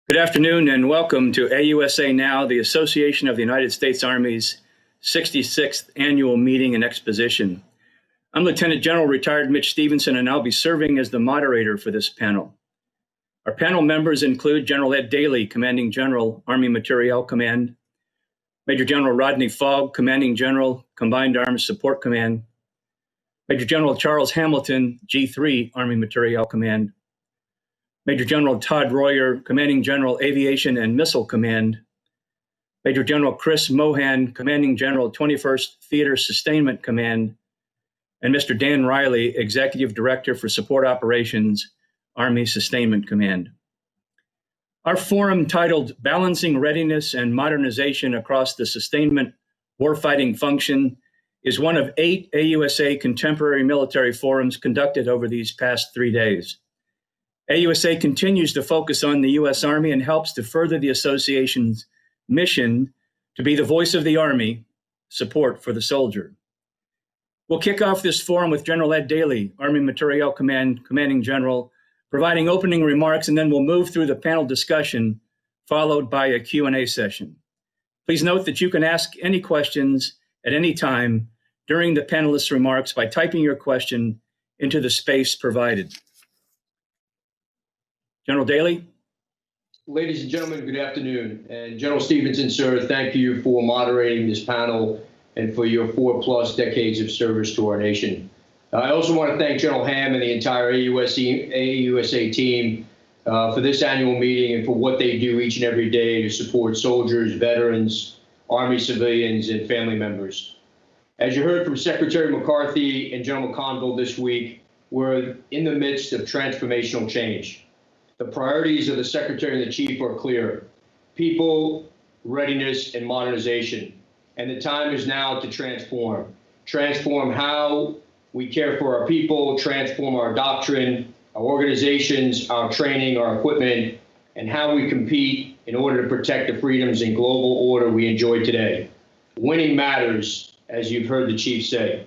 Good afternoon and welcome to AUSA Now, the Association of the United States Army's 66th Annual Meeting and Exposition. I'm Lieutenant General Retired Mitch Stevenson, and I'll be serving as the moderator for this panel. Our panel members include General Ed Daly, Commanding General, Army Materiel Command, Major General Rodney Fogg, Commanding General, Combined Arms Support Command, Major General Charles Hamilton, G3, Army Materiel Command, Major General Todd Royer, Commanding General, Aviation and Missile Command, Major General Chris Mohan, Commanding General, 21st Theater Sustainment Command, and Mr. Dan Riley, Executive Director for Support Operations, Army Sustainment Command. Our forum, titled Balancing Readiness and Modernization Across the Sustainment Warfighting Function, is one of 8 AUSA contemporary military forums conducted over these past 3 days. AUSA continues to focus on the U.S. Army and helps to further the association's mission to be the voice of the Army, support for the soldier. We'll kick off this forum with General Ed Daly, Army Materiel Command Commanding General, providing opening remarks, and then we'll move through the panel discussion, followed by a Q&A session. Please note that you can ask any questions at any time during the panelists' remarks by typing your question into the space provided. General Daly. Ladies and gentlemen, good afternoon. And General Stevenson, sir, thank you for moderating this panel and for your 4+ decades of service to our nation. I also want to thank General Ham and the entire AUSA team for this annual meeting and for what they do each and every day to support soldiers, veterans, Army civilians, and family members. As you heard from Secretary McCarthy and General McConville this week, we're in the midst of transformational change. The priorities of the Secretary and the Chief are clear: people, readiness, and modernization. And the time is now to transform. Transform how we care for our people, transform our doctrine, our organizations, our training, our equipment, and how we compete in order to protect the freedoms and global order we enjoy today. Winning matters, as you've heard the Chief say.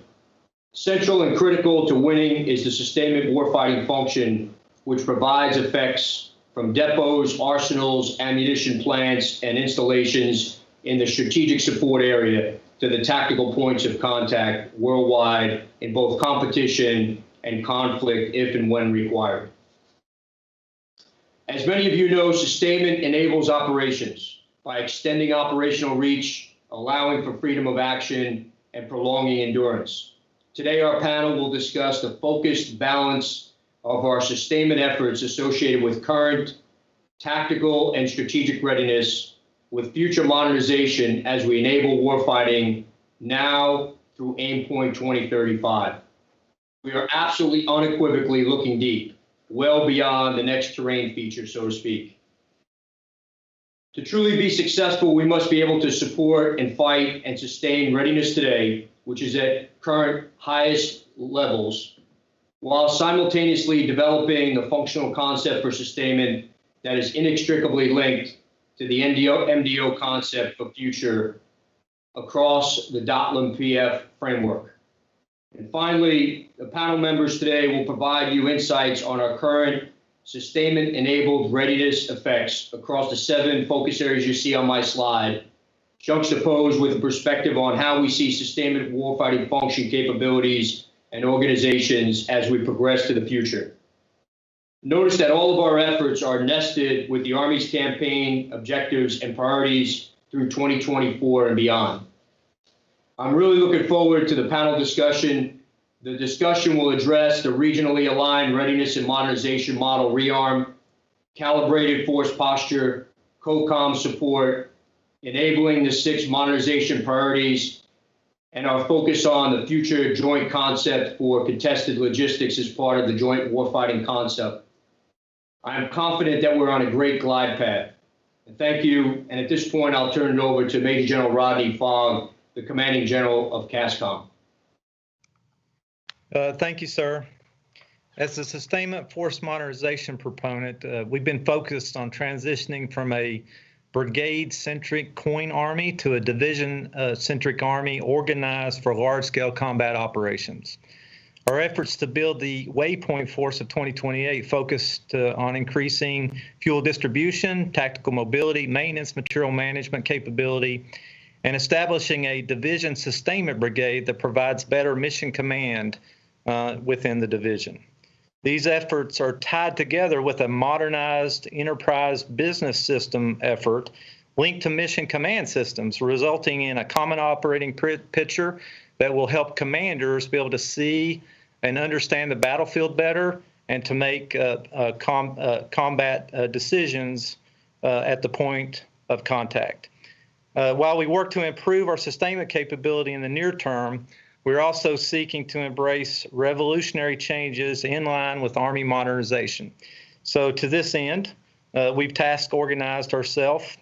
Central and critical to winning is the sustainment warfighting function, which provides effects from depots, arsenals, ammunition plants, and installations in the strategic support area to the tactical points of contact worldwide in both competition and conflict, if and when required. As many of you know, sustainment enables operations by extending operational reach, allowing for freedom of action, and prolonging endurance. Today, our panel will discuss the focused balance of our sustainment efforts associated with current tactical and strategic readiness with future modernization as we enable warfighting now through Aimpoint 2035. We are absolutely unequivocally looking deep, well beyond the next terrain feature, so to speak. To truly be successful, we must be able to support and fight and sustain readiness today, which is at current highest levels, while simultaneously developing the functional concept for sustainment that is inextricably linked to the MDO concept for future across the DOTLM-PF framework. And finally, the panel members today will provide you insights on our current sustainment-enabled readiness effects across the 7 focus areas you see on my slide, juxtaposed with a perspective on how we see sustainment warfighting function capabilities and organizations as we progress to the future. Notice that all of our efforts are nested with the Army's campaign objectives and priorities through 2024 and beyond. I'm really looking forward to the panel discussion. The discussion will address the regionally aligned readiness and modernization model, REARM, calibrated force posture, COCOM support, enabling the 6 modernization priorities, and our focus on the future joint concept for contested logistics as part of the joint warfighting concept. I am confident that we're on a great glide path. And thank you. And at this point, I'll turn it over to Major General Rodney Fogg, the Commanding General of CASCOM. Thank you, sir. As a sustainment force modernization proponent, we've been focused on transitioning from a brigade-centric coin army to a division-centric army organized for large-scale combat operations. Our efforts to build the waypoint force of 2028 focused on increasing fuel distribution, tactical mobility, maintenance, material management capability, and establishing a division sustainment brigade that provides better mission command within the division. These efforts are tied together with a modernized enterprise business system effort linked to mission command systems, resulting in a common operating picture that will help commanders be able to see and understand the battlefield better and to make combat decisions at the point of contact. While we work to improve our sustainment capability in the near term, we're also seeking to embrace revolutionary changes in line with Army modernization. So to this end, we've task organized ourselves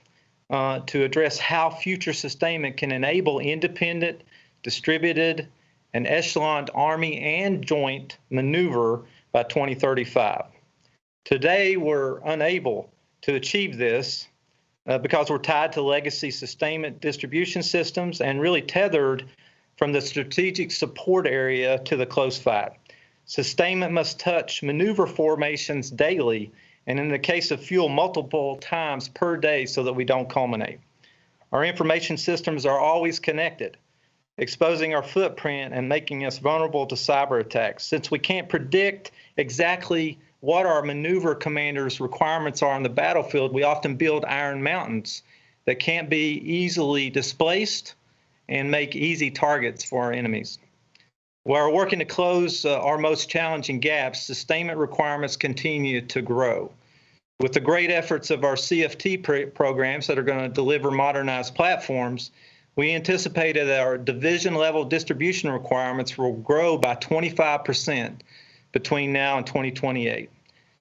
to address how future sustainment can enable independent, distributed, and echeloned Army and joint maneuver by 2035. Today, we're unable to achieve this because we're tied to legacy sustainment distribution systems and really tethered from the strategic support area to the close fight. Sustainment must touch maneuver formations daily, and in the case of fuel, multiple times per day so that we don't culminate. Our information systems are always connected, exposing our footprint and making us vulnerable to cyber attacks. Since we can't predict exactly what our maneuver commanders' requirements are on the battlefield, we often build iron mountains that can't be easily displaced and make easy targets for our enemies. While we're working to close our most challenging gaps, sustainment requirements continue to grow. With the great efforts of our CFT programs that are going to deliver modernized platforms, we anticipated that our division-level distribution requirements will grow by 25% between now and 2028.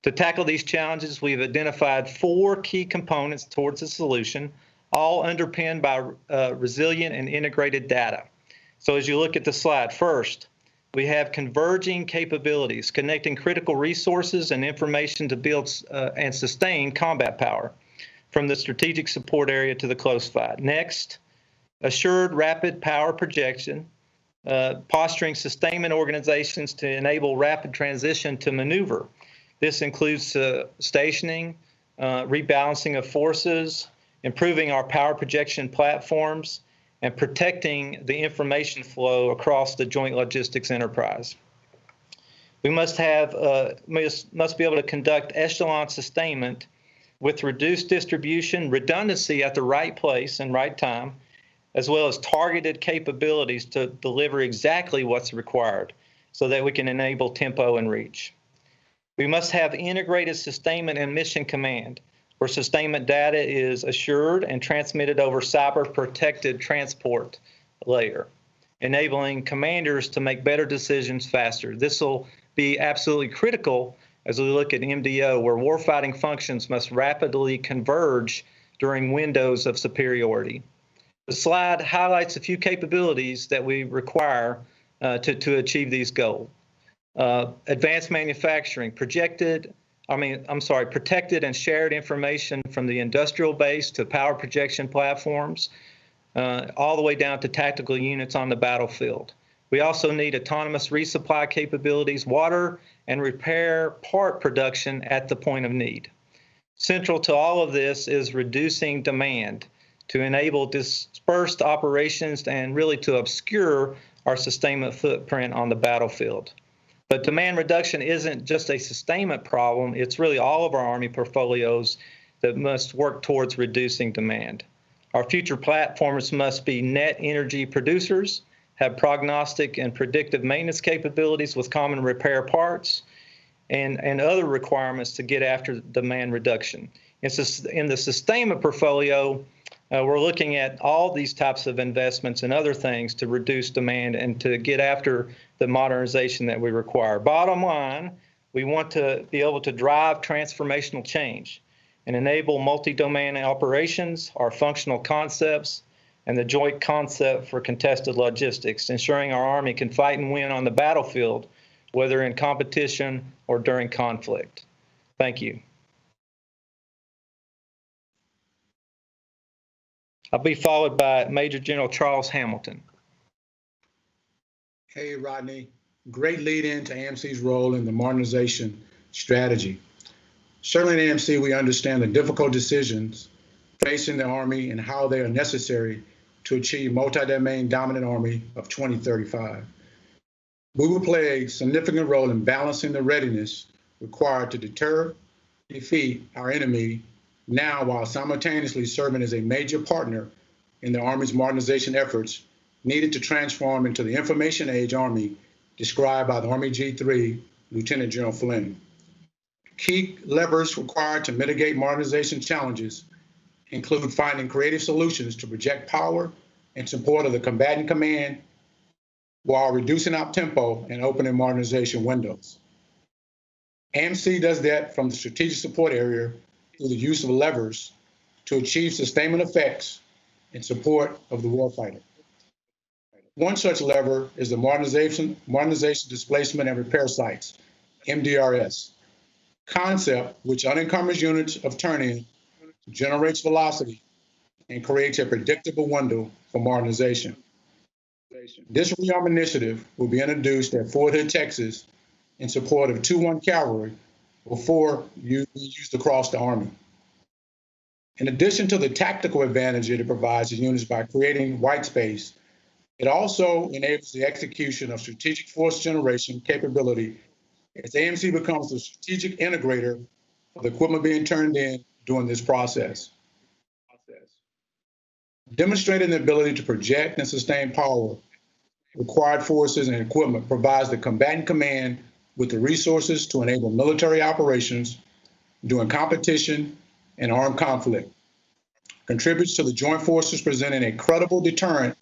To tackle these challenges, we've identified 4 key components towards a solution, all underpinned by resilient and integrated data. So as you look at the slide, first, we have converging capabilities, connecting critical resources and information to build and sustain combat power from the strategic support area to the close fight. Next, assured rapid power projection, posturing sustainment organizations to enable rapid transition to maneuver. This includes stationing, rebalancing of forces, improving our power projection platforms, and protecting the information flow across the joint logistics enterprise. We must be able to conduct echelon sustainment with reduced distribution, redundancy at the right place and right time, as well as targeted capabilities to deliver exactly what's required so that we can enable tempo and reach. We must have integrated sustainment and mission command, where sustainment data is assured and transmitted over cyber-protected transport layer, enabling commanders to make better decisions faster. This will be absolutely critical as we look at MDO, where warfighting functions must rapidly converge during windows of superiority. The slide highlights a few capabilities that we require to achieve these goals. Advanced manufacturing, protected and shared information from the industrial base to power projection platforms, all the way down to tactical units on the battlefield. We also need autonomous resupply capabilities, water and repair part production at the point of need. Central to all of this is reducing demand to enable dispersed operations and really to obscure our sustainment footprint on the battlefield. But demand reduction isn't just a sustainment problem, it's really all of our Army portfolios that must work towards reducing demand. Our future platforms must be net energy producers, have prognostic and predictive maintenance capabilities with common repair parts, and other requirements to get after demand reduction. In the sustainment portfolio, we're looking at all these types of investments and other things to reduce demand and to get after the modernization that we require. Bottom line, we want to be able to drive transformational change and enable multi-domain operations, our functional concepts, and the joint concept for contested logistics, ensuring our Army can fight and win on the battlefield, whether in competition or during conflict. Thank you. I'll be followed by Major General Charles Hamilton. Hey, Rodney. great lead in to AMC's role in the modernization strategy. Certainly at AMC, we understand the difficult decisions facing the Army and how they are necessary to achieve multi-domain dominant Army of 2035. We will play a significant role in balancing the readiness required to deter, defeat our enemy now while simultaneously serving as a major partner in the Army's modernization efforts needed to transform into the information age Army described by the Army G3 Lieutenant General Flynn. Key levers required to mitigate modernization challenges include finding creative solutions to project power in support of the combatant command while reducing op tempo and opening modernization windows. AMC does that from the strategic support area through the use of levers to achieve sustainment effects in support of the warfighter. One such lever is the Modernization Displacement and Repair Sites, MDRS, concept which unencumbers units of turn-in, generates velocity, and creates a predictable window for modernization. This rearm initiative will be introduced at Fort Hood, Texas, in support of 2-1 Cavalry before used across the Army. In addition to the tactical advantage it provides the units by creating white space, it also enables the execution of strategic force generation capability as AMC becomes the strategic integrator of the equipment being turned in during this process. Demonstrating the ability to project and sustain power, required forces, and equipment provides the combatant command with the resources to enable military operations during competition and armed conflict, contributes to the joint forces presenting a credible deterrent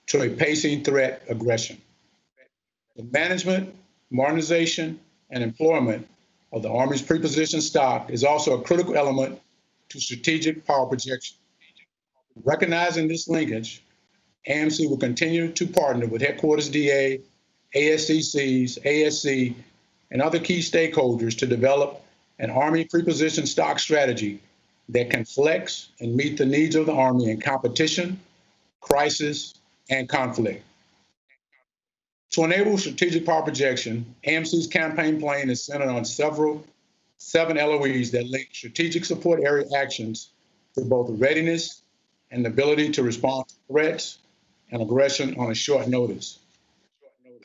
to a pacing threat aggression. The management, modernization, and employment of the Army's prepositioned stock is also a critical element to strategic power projection. Recognizing this linkage, AMC will continue to partner with Headquarters DA, ASCCs, ASC, and other key stakeholders to develop an Army prepositioned stock strategy that can flex and meet the needs of the Army in competition, crisis, and conflict. To enable strategic power projection, AMC's campaign plan is centered on 7 LOEs that link strategic support area actions to both readiness and the ability to respond to threats and aggression on a short notice.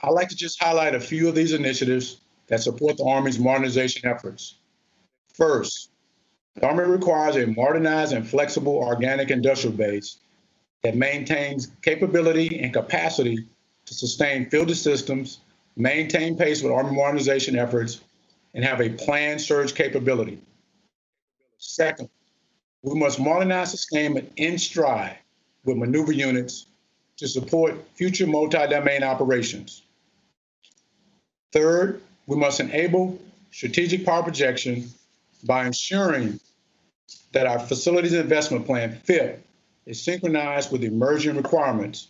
I'd like to just highlight a few of these initiatives that support the Army's modernization efforts. First, the Army requires a modernized and flexible organic industrial base that maintains capability and capacity to sustain fielded systems, maintain pace with Army modernization efforts, and have a planned surge capability. Second, we must modernize sustainment in stride with maneuver units to support future multi-domain operations. Third, we must enable strategic power projection by ensuring that our facilities investment plan, FIP, is synchronized with emerging requirements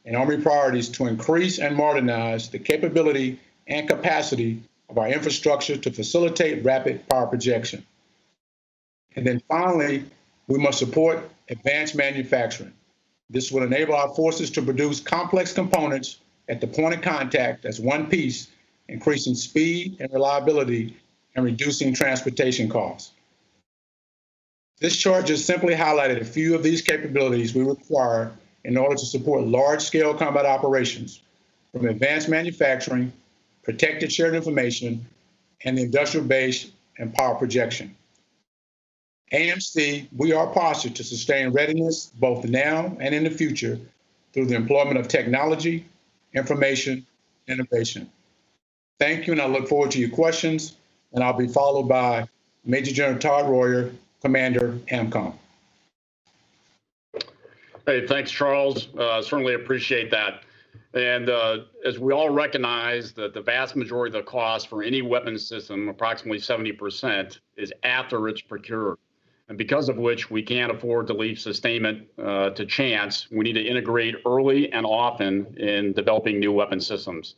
and Army priorities to increase and modernize the capability and capacity of our infrastructure to facilitate rapid power projection. And then finally, we must support advanced manufacturing. This will enable our forces to produce complex components at the point of contact as one piece, increasing speed and reliability and reducing transportation costs. This chart just simply highlighted a few of these capabilities we require in order to support large-scale combat operations, from advanced manufacturing, protected shared information, and the industrial base and power projection. AMC, we are postured to sustain readiness both now and in the future through the employment of technology, information, and innovation. Thank you, and I look forward to your questions, and I'll be followed by Major General Todd Royer, Commander, AMCOM. Hey, thanks, Charles. Certainly appreciate that. And as we all recognize that the vast majority of the cost for any weapon system, approximately 70%, is after it's procured. And because of which we can't afford to leave sustainment to chance, we need to integrate early and often in developing new weapon systems.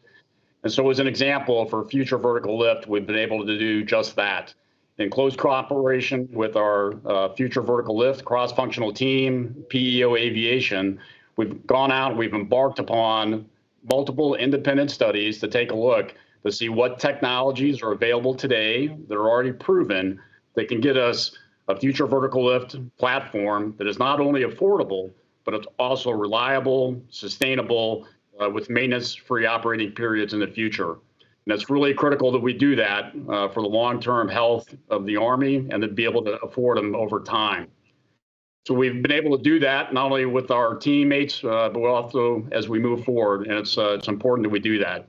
And so as an example, for future vertical lift, we've been able to do just that. In close cooperation with our future vertical lift cross-functional team, PEO Aviation, we've gone out, we've embarked upon multiple independent studies to take a look to see what technologies are available today that are already proven that can get us a future vertical lift platform that is not only affordable, but it's also reliable, sustainable, with maintenance-free operating periods in the future. And it's really critical that we do that for the long-term health of the Army and to be able to afford them over time. So we've been able to do that not only with our teammates, but also as we move forward. And it's important that we do that.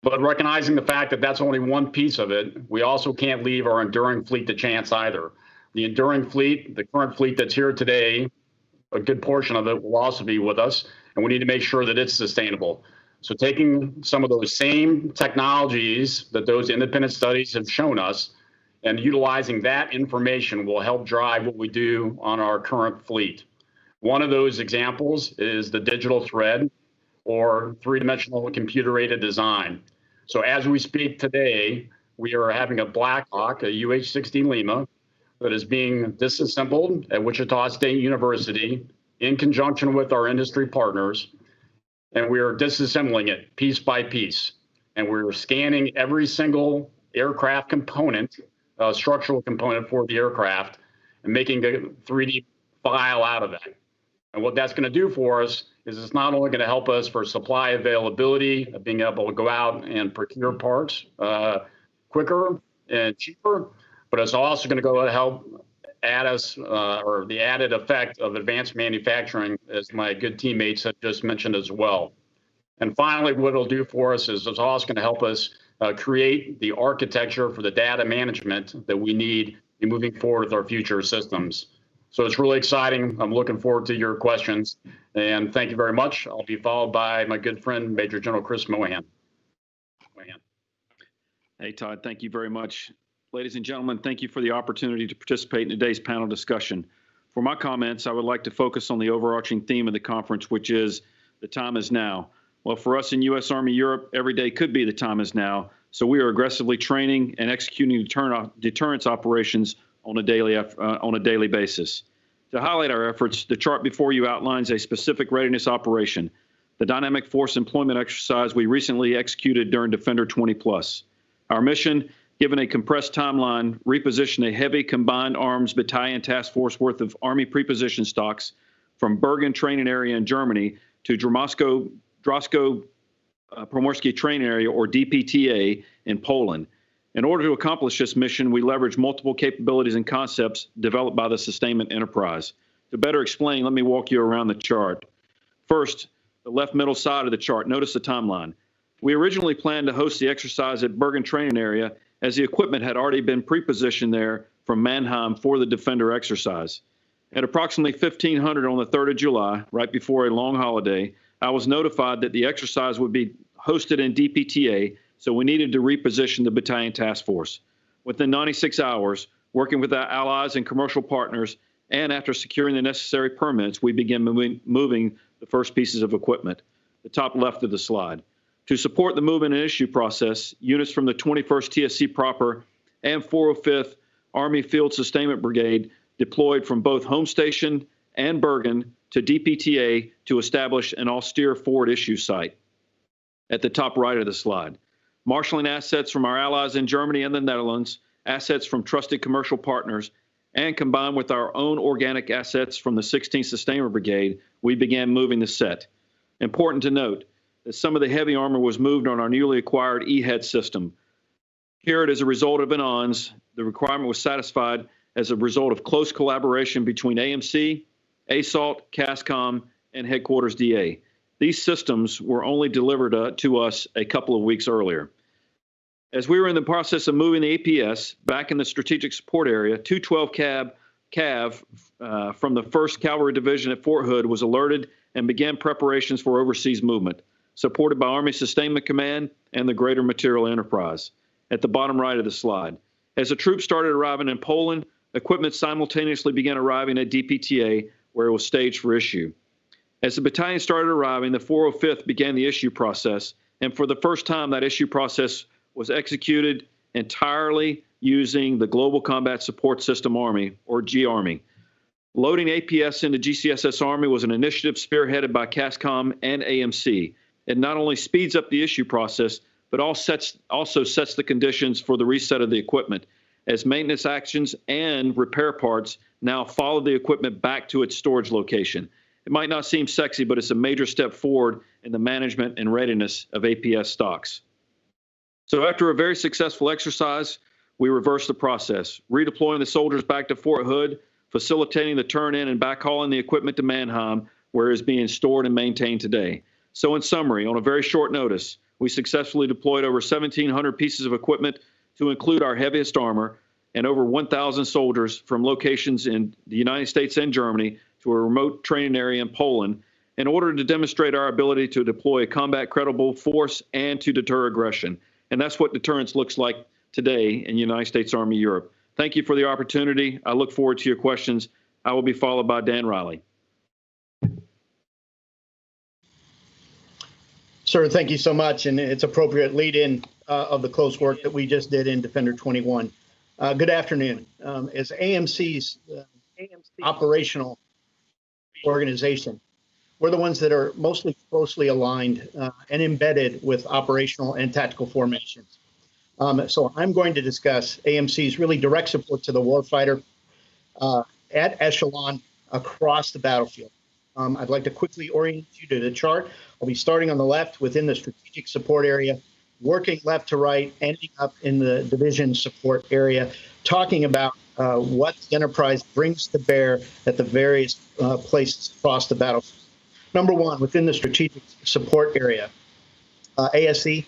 But recognizing the fact that that's only one piece of it, we also can't leave our enduring fleet to chance either. The enduring fleet, the current fleet that's here today, a good portion of it will also be with us, and we need to make sure that it's sustainable. So taking some of those same technologies that those independent studies have shown us and utilizing that information will help drive what we do on our current fleet. One of those examples is the digital thread or three-dimensional computer-aided design. So as we speak today, we are having a Black Hawk, a UH-60 Lima, that is being disassembled at Wichita State University in conjunction with our industry partners. And we are disassembling it piece by piece. And we're scanning every single aircraft component, structural component for the aircraft, and making a 3D file out of that. And what that's going to do for us is it's not only going to help us for supply availability, of being able to go out and procure parts quicker and cheaper, but it's also going to go to help add us, or the added effect of advanced manufacturing, as my good teammates have just mentioned as well. And finally, what it'll do for us is it's also going to help us create the architecture for the data management that we need in moving forward with our future systems. So it's really exciting. I'm looking forward to your questions. And thank you very much. I'll be followed by my good friend, Major General Chris Mohan. Hey, Todd, thank you very much. Ladies and gentlemen, thank you for the opportunity to participate in today's panel discussion. For my comments, I would like to focus on the overarching theme of the conference, which is the time is now. Well, for us in U.S. Army Europe, every day could be the time is now. So we are aggressively training and executing deterrence operations on a daily basis. To highlight our efforts, the chart before you outlines a specific readiness operation, the dynamic force employment exercise we recently executed during Defender 20+. Our mission, given a compressed timeline, reposition a heavy combined arms battalion task force worth of Army preposition stocks from Bergen training area in Germany to Drosko Pomorskie training area, or DPTA, in Poland. In order to accomplish this mission, we leverage multiple capabilities and concepts developed by the Sustainment enterprise. To better explain, let me walk you around the chart. First, the left middle side of the chart, notice the timeline. We originally planned to host the exercise at Bergen training area as the equipment had already been pre-positioned there from Mannheim for the Defender exercise. At approximately 1500 on the 3rd of July, right before a long holiday, I was notified that the exercise would be hosted in DPTA, so we needed to reposition the battalion task force. Within 96 hours, working with our allies and commercial partners, and after securing the necessary permits, we began moving the first pieces of equipment, the top left of the slide. To support the movement and issue process, units from the 21st TSC proper and 405th Army Field Sustainment Brigade deployed from both home station and Bergen to DPTA to establish an austere forward issue site at the top right of the slide. Marshaling assets from our allies in Germany and the Netherlands, assets from trusted commercial partners, and combined with our own organic assets from the 16th Sustainment Brigade, we began moving the set. Important to note that some of the heavy armor was moved on our newly acquired E-head system. Here, as a result of ANONS, the requirement was satisfied as a result of close collaboration between AMC, ASALT, CASCOM, and Headquarters DA. These systems were only delivered to us a couple of weeks earlier. As we were in the process of moving the APS back in the strategic support area, 212 Cav from the 1st Cavalry Division at Fort Hood was alerted and began preparations for overseas movement, supported by Army Sustainment Command and the Greater Material Enterprise, at the bottom right of the slide. As the troops started arriving in Poland, equipment simultaneously began arriving at DPTA, where it was staged for issue. As the battalion started arriving, the 405th began the issue process, and for the first time, that issue process was executed entirely using the Global Combat Support System Army, or G-Army. Loading APS into GCSS Army was an initiative spearheaded by CASCOM and AMC. It not only speeds up the issue process, but also sets the conditions for the reset of the equipment, as maintenance actions and repair parts now follow the equipment back to its storage location. It might not seem sexy, but it's a major step forward in the management and readiness of APS stocks. So after a very successful exercise, we reversed the process, redeploying the soldiers back to Fort Hood, facilitating the turn-in and backhauling the equipment to Mannheim, where it is being stored and maintained today. So in summary, on a very short notice, we successfully deployed over 1,700 pieces of equipment to include our heaviest armor and over 1,000 soldiers from locations in the United States and Germany to a remote training area in Poland in order to demonstrate our ability to deploy a combat-credible force and to deter aggression. And that's what deterrence looks like today in United States Army Europe. Thank you for the opportunity. I look forward to your questions. I will be followed by Dan Riley. Sir, thank you so much. And it's appropriate lead-in of the close work that we just did in Defender 21. Good afternoon. As AMC's operational organization, we're the ones that are mostly closely aligned and embedded with operational and tactical formations. So I'm going to discuss AMC's really direct support to the warfighter at echelon across the battlefield. I'd like to quickly orient you to the chart. I'll be starting on the left within the strategic support area, working left to right, ending up in the division support area, talking about what the enterprise brings to bear at the various places across the battlefield. Number one, within the strategic support area, ASC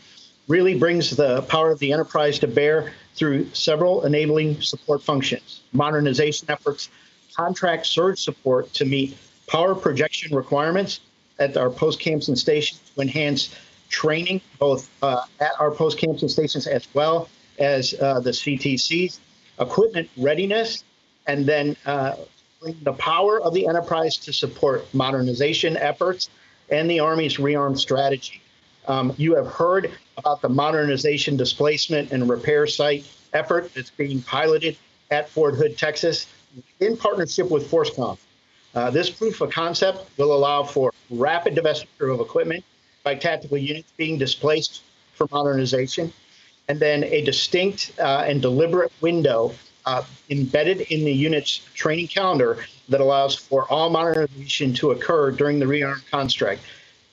really brings the power of the enterprise to bear through several enabling support functions, modernization efforts, contract surge support to meet power projection requirements at our post camps and stations to enhance training, both at our post camps and stations as well as the CTCs, equipment readiness, and then bring the power of the enterprise to support modernization efforts and the Army's rearm strategy. You have heard about the modernization, displacement, and repair site effort that's being piloted at Fort Hood, Texas, in partnership with FORCECOM. This proof of concept will allow for rapid divestiture of equipment by tactical units being displaced for modernization, and then a distinct and deliberate window embedded in the unit's training calendar that allows for all modernization to occur during the rearm construct.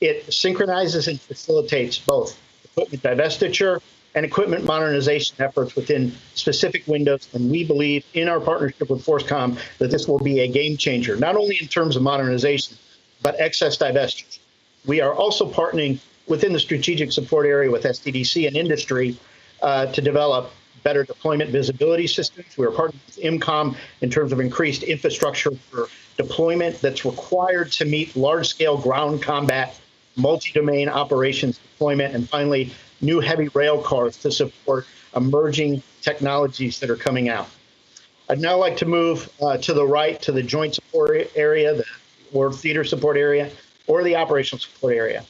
It synchronizes and facilitates both equipment divestiture and equipment modernization efforts within specific windows, and we believe in our partnership with FORCECOM that this will be a game changer, not only in terms of modernization, but excess divestiture. We are also partnering within the strategic support area with STDC and industry to develop better deployment visibility systems. We're partnering with IMCOM in terms of increased infrastructure for deployment that's required to meet large-scale ground combat, multi-domain operations deployment, and finally, new heavy rail cars to support emerging technologies that are coming out. I'd now like to move to the right to the joint support area, or theater support area, or the operational support area.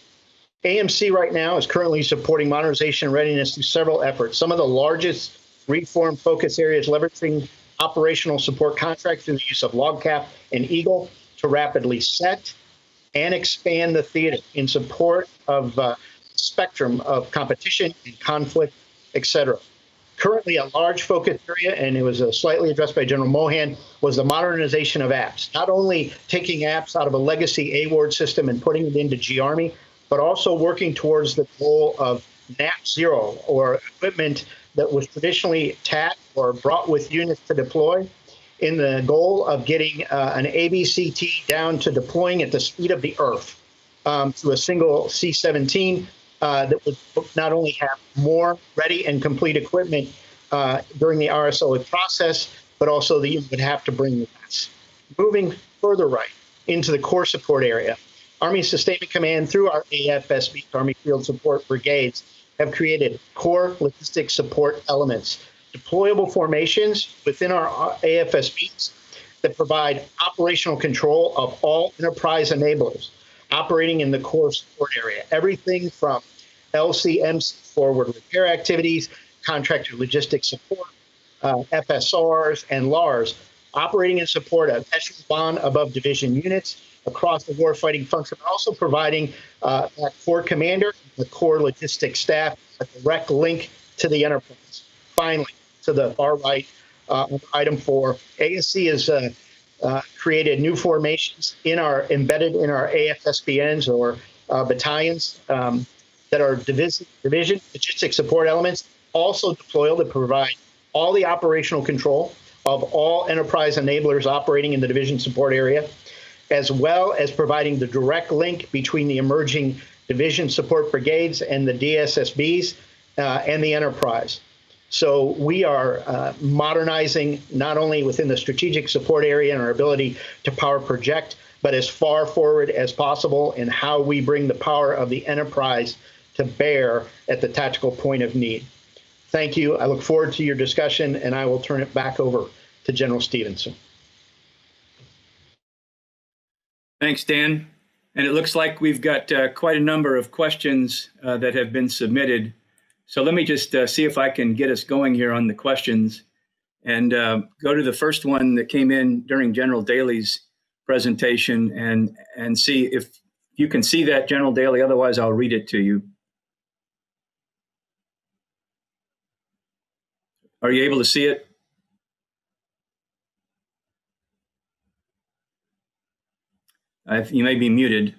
AMC right now is currently supporting modernization and readiness through several efforts. Some of the largest reform focus areas leveraging operational support contracts through the use of LOGCAP and Eagle to rapidly set and expand the theater in support of spectrum of competition and conflict, et cetera. Currently, a large focus area, and it was slightly addressed by General Mohan, was the modernization of apps. Not only taking apps out of a legacy AWARD system and putting it into G-Army, but also working towards the goal of NAP 0, or equipment that was traditionally TAT or brought with units to deploy, in the goal of getting an ABCT down to deploying at the speed of the Earth to a single C-17 that would not only have more ready and complete equipment during the RSO process, but also the unit would have to bring less. Moving further right into the core support area, Army Sustainment Command through our AFSB, Army Field Support Brigades, have created core logistic support elements, deployable formations within our AFSBs that provide operational control of all enterprise enablers operating in the core support area. Everything from LCMs, forward repair activities, contractor logistics support, FSRs, and LARs, operating in support of echelon above division units across the warfighting function, but also providing that core commander, the core logistics staff, a direct link to the enterprise. Finally, to the far right, item 4, ASC has created new formations embedded in our AFSBNs or battalions that are division logistics support elements, also deployable to provide all the operational control of all enterprise enablers operating in the division support area, as well as providing the direct link between the emerging division support brigades and the DSSBs and the enterprise. So we are modernizing not only within the strategic support area and our ability to power project, but as far forward as possible in how we bring the power of the enterprise to bear at the tactical point of need. Thank you. I look forward to your discussion, and I will turn it back over to General Stevenson. Thanks, Dan. And it looks like we've got quite a number of questions that have been submitted. So let me just see if I can get us going here on the questions and go to the first one that came in during General Daly's presentation and see if you can see that, General Daly. Otherwise, I'll read it to you. Are you able to see it? You may be muted.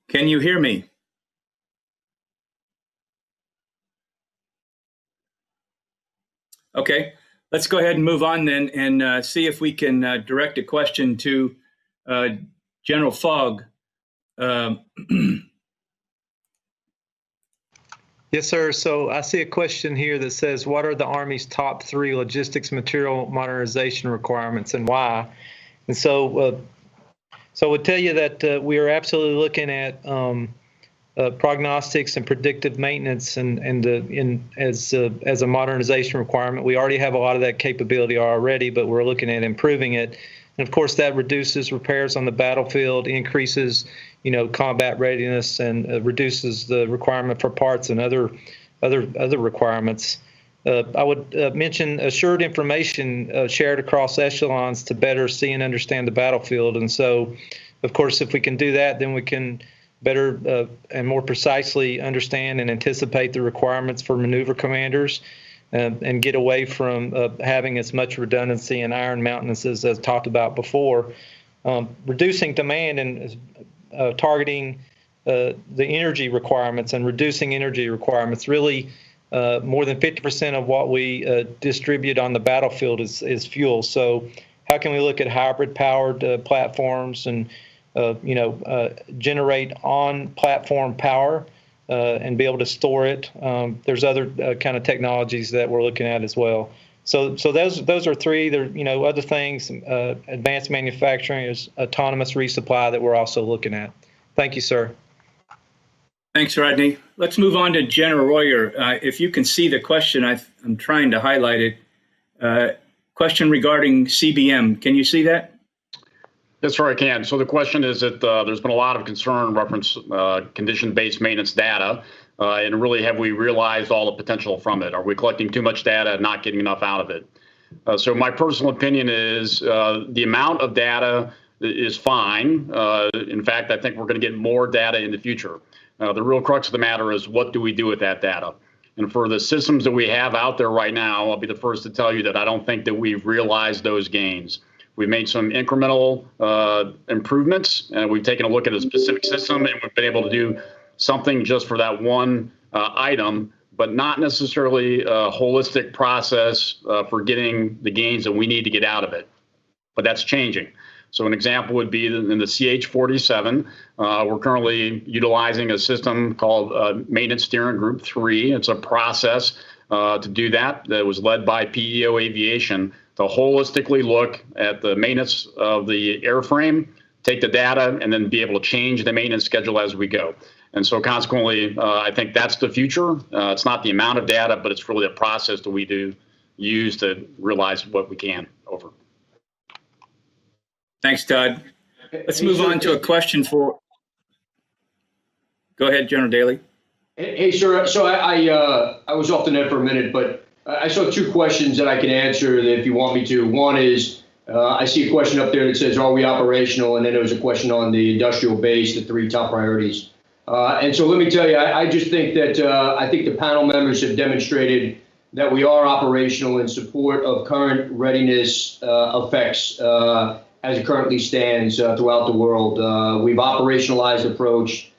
Can you hear me? Okay, let's go ahead and move on then and see if we can direct a question to General Fogg. Yes, sir. So I see a question here that says, what are the Army's top 3 logistics material modernization requirements and why? And so I would tell you that we are absolutely looking at prognostics and predictive maintenance as a modernization requirement. We already have a lot of that capability already, but we're looking at improving it. And of course, that reduces repairs on the battlefield, increases, combat readiness, and reduces the requirement for parts and other requirements. I would mention assured information shared across echelons to better see and understand the battlefield. And so, of course, if we can do that, then we can better and more precisely understand and anticipate the requirements for maneuver commanders and get away from having as much redundancy and iron mountains as talked about before. Reducing demand and targeting the energy requirements and reducing energy requirements. Really, more than 50% of what we distribute on the battlefield is fuel. So how can we look at hybrid powered platforms and generate on-platform power and be able to store it? There's other kind of technologies that we're looking at as well. So those are 3. There other things. Advanced manufacturing is autonomous resupply that we're also looking at. Thank you, sir. Thanks, Rodney. Let's move on to General Royer. If you can see the question, I'm trying to highlight it. Question regarding CBM. Can you see that? Yes, sir, I can. So the question is that there's been a lot of concern reference condition-based maintenance data, and really have we realized all the potential from it? Are we collecting too much data and not getting enough out of it? So my personal opinion is the amount of data is fine. In fact, I think we're going to get more data in the future. The real crux of the matter is, what do we do with that data? And for the systems that we have out there right now, I'll be the first to tell you that I don't think that we've realized those gains. We've made some incremental improvements, and we've taken a look at a specific system, and we've been able to do something just for that one item, but not necessarily a holistic process for getting the gains that we need to get out of it. But that's changing. So an example would be in the CH-47. We're currently utilizing a system called Maintenance Steering Group 3. It's a process to do that was led by PEO Aviation to holistically look at the maintenance of the airframe, take the data, and then be able to change the maintenance schedule as we go. And so consequently, I think that's the future. It's not the amount of data, but it's really the process that we do use to realize what we can over. Thanks, Todd. Let's move on to a question for. Go ahead, General Daly. Hey, sir. So I was off the net for a minute, but I saw two questions that I can answer if you want me to. One is, I see a question up there that says, are we operational? And then there was a question on the industrial base, the three top priorities. And so let me tell you, I just think that I think the panel members have demonstrated that we are operational in support of current readiness effects as it currently stands throughout the world. We've operationalized approach.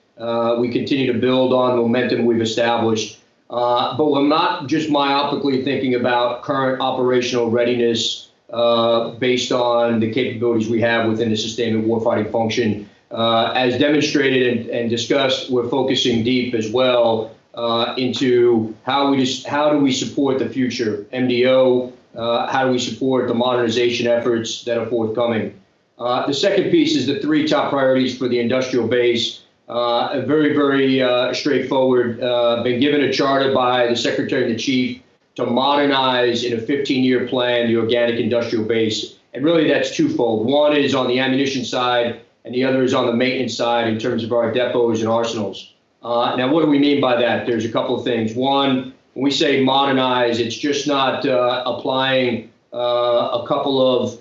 We continue to build on the momentum we've established. But we're not just myopically thinking about current operational readiness based on the capabilities we have within the sustainment warfighting function. As demonstrated and discussed, we're focusing deep as well into how do we support the future MDO, how do we support the modernization efforts that are forthcoming. The second piece is the three top priorities for the industrial base. Very, very straightforward. Been given a charter by the Secretary and the Chief to modernize in a 15-year plan the organic industrial base. And really that's twofold. One is on the ammunition side, and the other is on the maintenance side in terms of our depots and arsenals. Now, what do we mean by that? There's a couple of things. One, when we say modernize, it's just not applying a couple of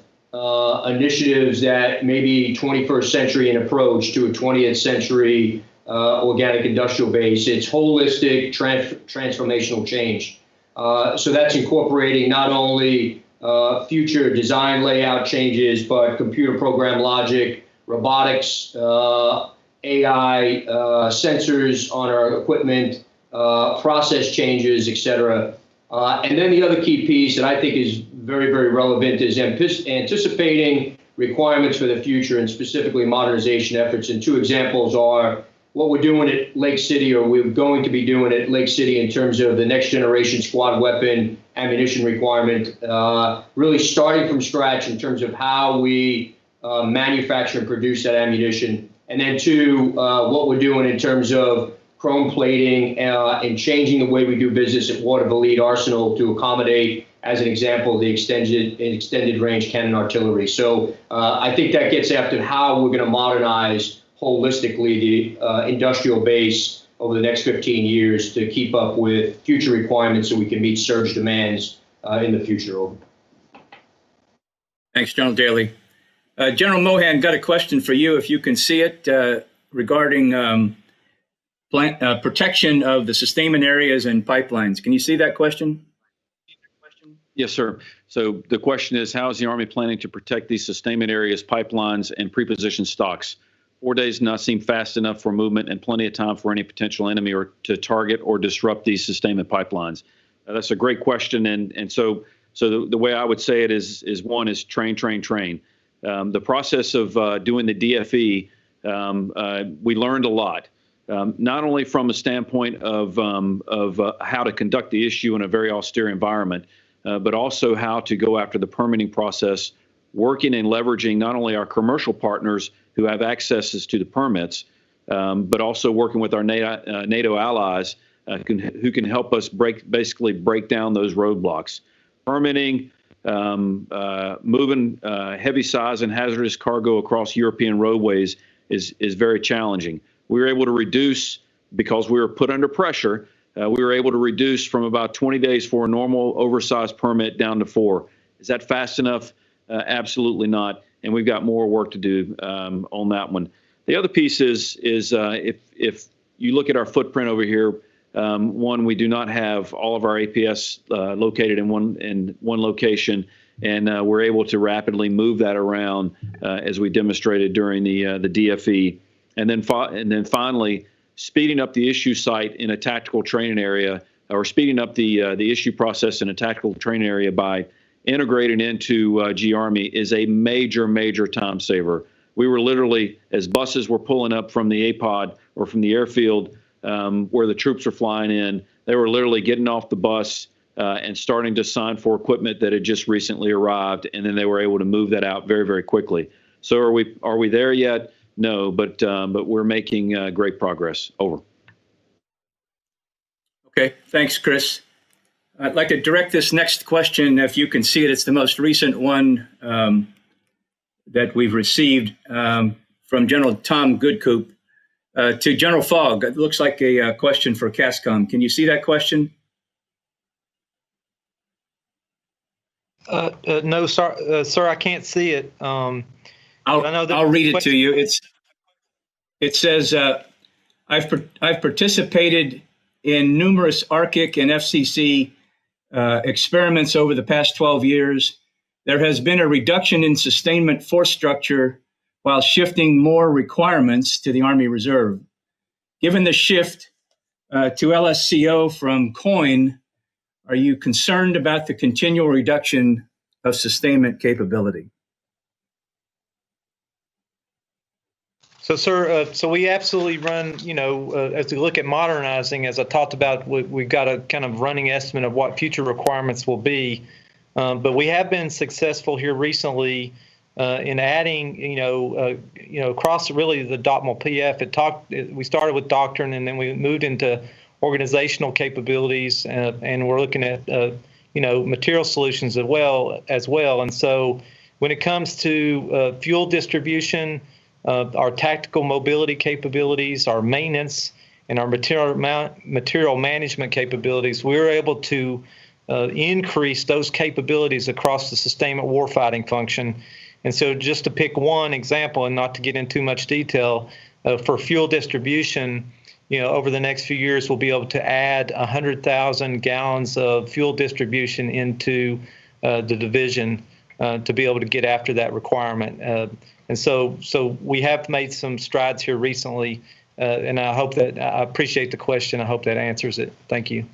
initiatives that may be 21st century in approach to a 20th century organic industrial base. It's holistic transformational change. So that's incorporating not only future design layout changes, but computer program logic, robotics, AI, sensors on our equipment, process changes, et cetera. And then the other key piece that I think is very, very relevant is anticipating requirements for the future and specifically modernization efforts. And two examples are what we're doing at Lake City, or we're going to be doing at Lake City in terms of the next generation squad weapon ammunition requirement, really starting from scratch in terms of how we manufacture and produce that ammunition. And then two, what we're doing in terms of chrome plating and changing the way we do business at Waterville Lead Arsenal to accommodate, as an example, the extended range cannon artillery. So I think that gets after how we're going to modernize holistically the industrial base over the next 15 years to keep up with future requirements so we can meet surge demands in the future. Thanks, General Daly. General Mohan, got a question for you, if you can see it, regarding protection of the sustainment areas and pipelines. Can you see that question? Yes, sir. So the question is, how is the Army planning to protect these sustainment areas, pipelines, and prepositioned stocks? 4 days does not seem fast enough for movement and plenty of time for any potential enemy or to target or disrupt these sustainment pipelines. That's a great question. And so the way I would say it is one is train, train, train. The process of doing the DFE, we learned a lot, not only from a standpoint of how to conduct the issue in a very austere environment, but also how to go after the permitting process, working and leveraging not only our commercial partners who have accesses to the permits, but also working with our NATO allies who can help us basically break down those roadblocks. Permitting, moving heavy size and hazardous cargo across European roadways is very challenging. We were able to reduce, because we were put under pressure, we were able to reduce from about 20 days for a normal oversized permit down to 4. Is that fast enough? Absolutely not. And we've got more work to do on that one. The other piece is if you look at our footprint over here, one, we do not have all of our APS located in one location, and we're able to rapidly move that around as we demonstrated during the DFE. And then finally, speeding up the issue site in a tactical training area, or speeding up the issue process in a tactical training area by integrating into G Army is a major, major time saver. We were literally, as buses were pulling up from the APOD or from the airfield where the troops were flying in, they were literally getting off the bus and starting to sign for equipment that had just recently arrived, and then they were able to move that out very, very quickly. So are we there yet? No, but we're making great progress. Over. Okay, thanks, Chris. I'd like to direct this next question, if you can see it. It's the most recent one that we've received from General Tom Goodcoop to General Fogg. It looks like a question for CASCOM. Can you see that question? No, sir, I can't see it. I'll read it to you. It says, I've participated in numerous Arctic and FCC experiments over the past 12 years. There has been a reduction in sustainment force structure while shifting more requirements to the Army Reserve. Given the shift to LSCO from COIN, are you concerned about the continual reduction of sustainment capability? So, sir, so we absolutely run, as we look at modernizing, as I talked about, we've got a kind of running estimate of what future requirements will be. But we have been successful here recently in adding, across really the DOTML PF. We started with doctrine, and then we moved into organizational capabilities, and we're looking at, material solutions as well. And so when it comes to fuel distribution, our tactical mobility capabilities, our maintenance, and our material management capabilities, we were able to increase those capabilities across the sustainment warfighting function. And so just to pick one example, and not to get into too much detail, for fuel distribution, over the next few years, we'll be able to add 100,000 gallons of fuel distribution into the division to be able to get after that requirement. And so we have made some strides here recently, and I appreciate the question. I hope that answers it. Thank you.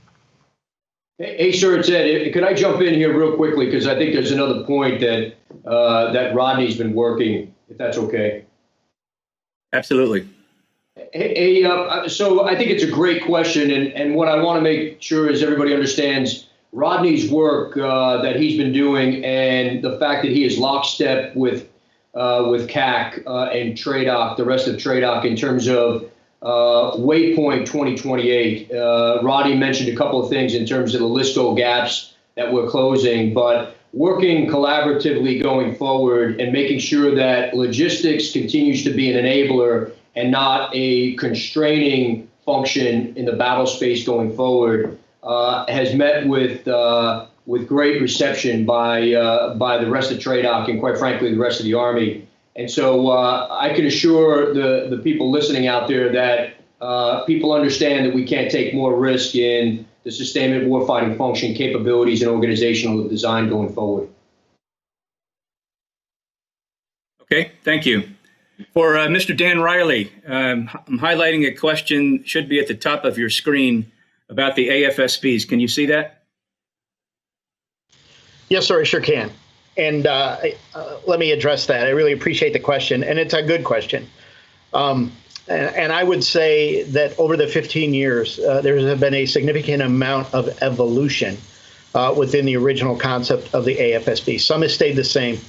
Hey, sir, it's Ed. Could I jump in here real quickly? Because I think there's another point that that Rodney's been working, if that's okay. Absolutely. Hey, so I think it's a great question, and what I want to make sure is everybody understands Rodney's work that he's been doing, and the fact that he is lockstep with CAC and TRADOC, the rest of TRADOC, in terms of Waypoint 2028. Rodney mentioned a couple of things in terms of the LISCO gaps that we're closing, but working collaboratively going forward and making sure that logistics continues to be an enabler and not a constraining function in the battle space going forward has met with great reception by the rest of TRADOC and, quite frankly, the rest of the Army. And so I can assure the people listening out there that people understand that we can't take more risk in the sustainment warfighting function capabilities and organizational design going forward. Okay, thank you. For Mr. Dan Riley, I'm highlighting a question, should be at the top of your screen, about the AFSBs. Can you see that? Yes, sir, I sure can. And let me address that. I really appreciate the question, and it's a good question. And I would say that over the 15 years, there has been a significant amount of evolution within the original concept of the AFSB. Some has stayed the same,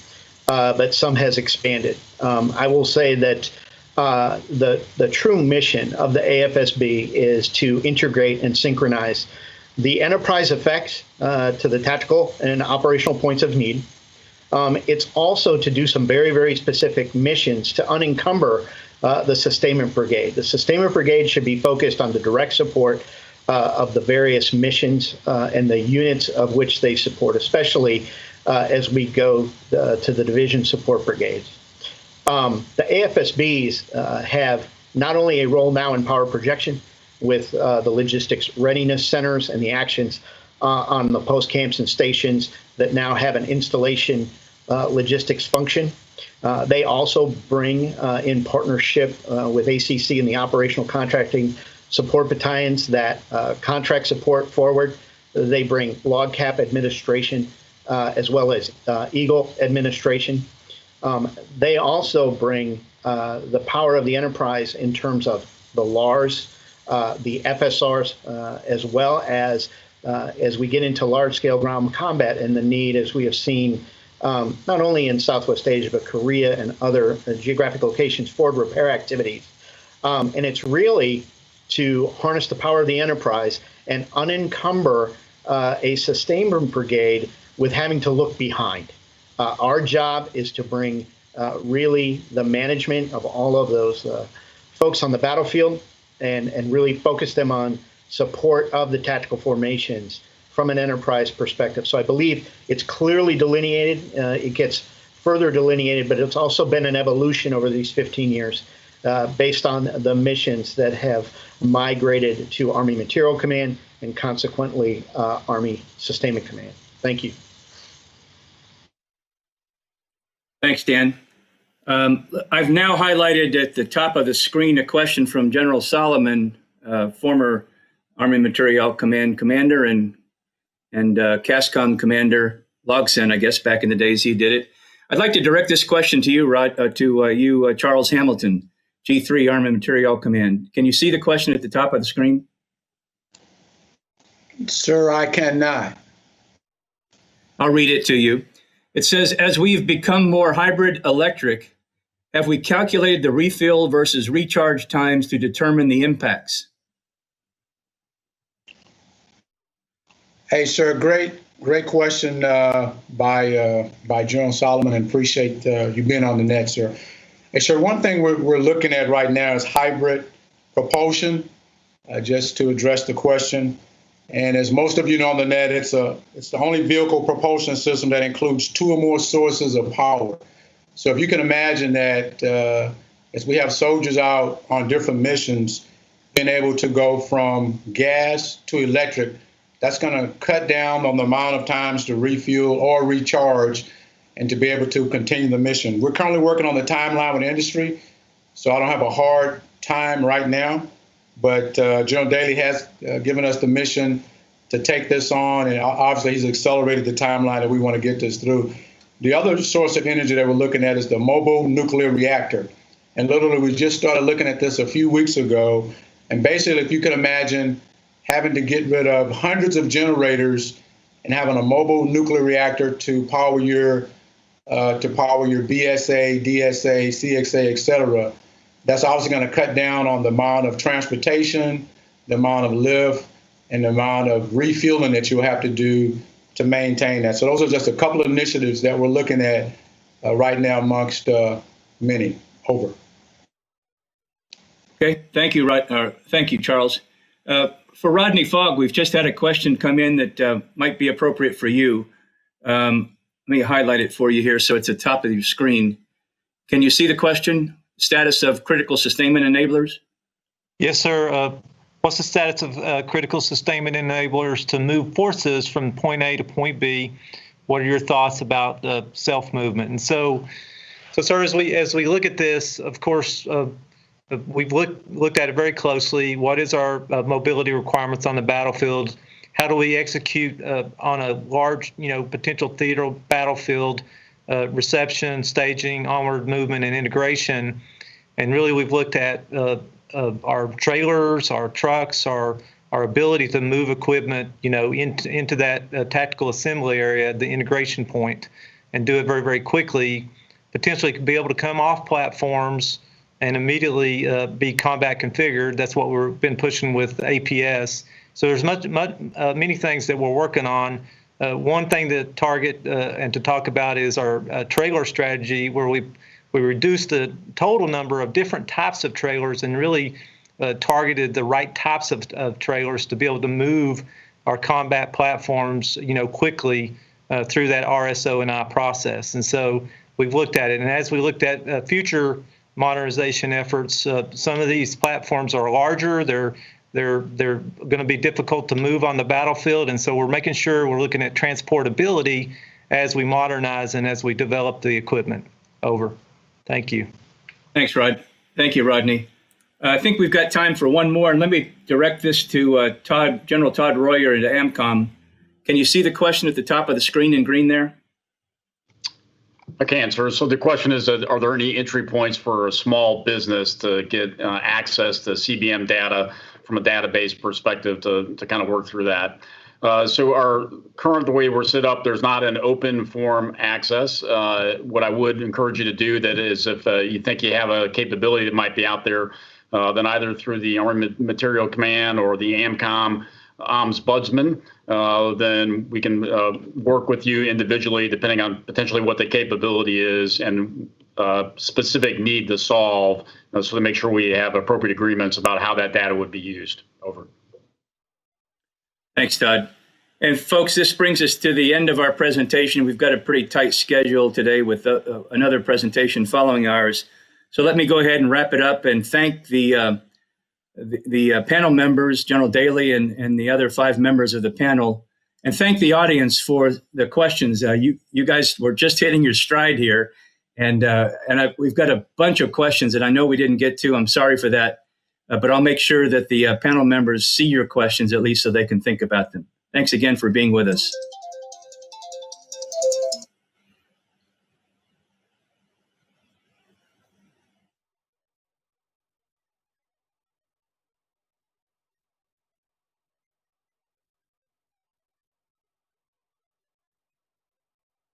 but some has expanded. I will say that the true mission of the AFSB is to integrate and synchronize the enterprise effects to the tactical and operational points of need. It's also to do some very, very specific missions to unencumber the Sustainment Brigade. The Sustainment Brigade should be focused on the direct support of the various missions and the units of which they support, especially as we go to the division support brigades. The AFSBs have not only a role now in power projection with the logistics readiness centers and the actions on the post camps and stations that now have an installation logistics function. They also bring in partnership with ACC and the operational contracting support battalions that contract support forward. They bring log cap administration as well as Eagle administration. They also bring the power of the enterprise in terms of the LARs, the FSRs, as well as we get into large-scale ground combat and the need, as we have seen not only in Southwest Asia, but Korea and other geographic locations for repair activities. And it's really to harness the power of the enterprise and unencumber a sustainment brigade with having to look behind. Our job is to bring really the management of all of those folks on the battlefield and really focus them on support of the tactical formations from an enterprise perspective. So I believe it's clearly delineated. It gets further delineated, but it's also been an evolution over these 15 years based on the missions that have migrated to Army Material Command and consequently Army Sustainment Command. Thank you. Thanks, Dan. I've now highlighted at the top of the screen a question from General Solomon, former Army Material Command commander and CASCOM commander, LOGCEN, I guess, back in the days he did it. I'd like to direct this question to you, Charles Hamilton, G3 Army Material Command. Can you see the question at the top of the screen? Sir, I cannot. I'll read it to you. It says, as we've become more hybrid electric, have we calculated the refill versus recharge times to determine the impacts? Hey, sir, great question by General Solomon, and appreciate you being on the net, sir. Hey, sir, one thing we're looking at right now is hybrid propulsion, just to address the question. And as most of you know on the net, it's the only vehicle propulsion system that includes two or more sources of power. So if you can imagine that as we have soldiers out on different missions, being able to go from gas to electric, that's going to cut down on the amount of times to refuel or recharge and to be able to continue the mission. We're currently working on the timeline with the industry, so I don't have a hard time right now. But General Daly has given us the mission to take this on, and obviously he's accelerated the timeline that we want to get this through. The other source of energy that we're looking at is the mobile nuclear reactor. And literally, we just started looking at this a few weeks ago. And basically, if you can imagine having to get rid of hundreds of generators and having a mobile nuclear reactor to power your BSA, DSA, CXA, et cetera, that's obviously going to cut down on the amount of transportation, the amount of lift, and the amount of refueling that you'll have to do to maintain that. So those are just a couple of initiatives that we're looking at right now amongst many. Over. Okay, thank you, Charles. For Rodney Fogg, we've just had a question come in that might be appropriate for you. Let me highlight it for you here so it's at the top of your screen. Can you see the question? Status of critical sustainment enablers? Yes, sir. What's the status of critical sustainment enablers to move forces from point A to point B? What are your thoughts about self-movement? And so, sir, as we look at this, of course, we've looked at it very closely. What is our mobility requirements on the battlefield? How do we execute on a large, potential theater battlefield? Reception, staging, onward movement, and integration. And really, we've looked at our trailers, our trucks, our ability to move equipment, into that tactical assembly area, the integration point, and do it very, very quickly. Potentially, be able to come off platforms and immediately be combat configured. That's what we've been pushing with APS. So there's many things that we're working on. One thing to target and to talk about is our trailer strategy, where we reduced the total number of different types of trailers and really targeted the right types of trailers to be able to move our combat platforms, quickly through that RSO&I process. And so we've looked at it. And as we looked at future modernization efforts, some of these platforms are larger. They're going to be difficult to move on the battlefield, and so we're making sure we're looking at transportability as we modernize and as we develop the equipment. Over. Thank you. Thanks, Rod. Thank you, Rodney. I think we've got time for one more, and let me direct this to General Todd Royer at AMCOM. Can you see the question at the top of the screen in green there? I can, sir. So the question is, are there any entry points for a small business to get access to CBM data from a database perspective to kind of work through that? So the way we're set up, there's not an open forum access. What I would encourage you to do that is if you think you have a capability that might be out there, then either through the Army Material Command or the AMCOM ombudsman, then we can work with you individually depending on potentially what the capability is and specific need to solve, so to make sure we have appropriate agreements about how that data would be used. Over. Thanks, Todd. And folks, this brings us to the end of our presentation. We've got a pretty tight schedule today with another presentation following ours. So let me go ahead and wrap it up and thank the panel members, General Daly and the other 5 members of the panel, and thank the audience for the questions. You guys were just hitting your stride here, and we've got a bunch of questions that I know we didn't get to. I'm sorry for that, but I'll make sure that the panel members see your questions at least so they can think about them. Thanks again for being with us.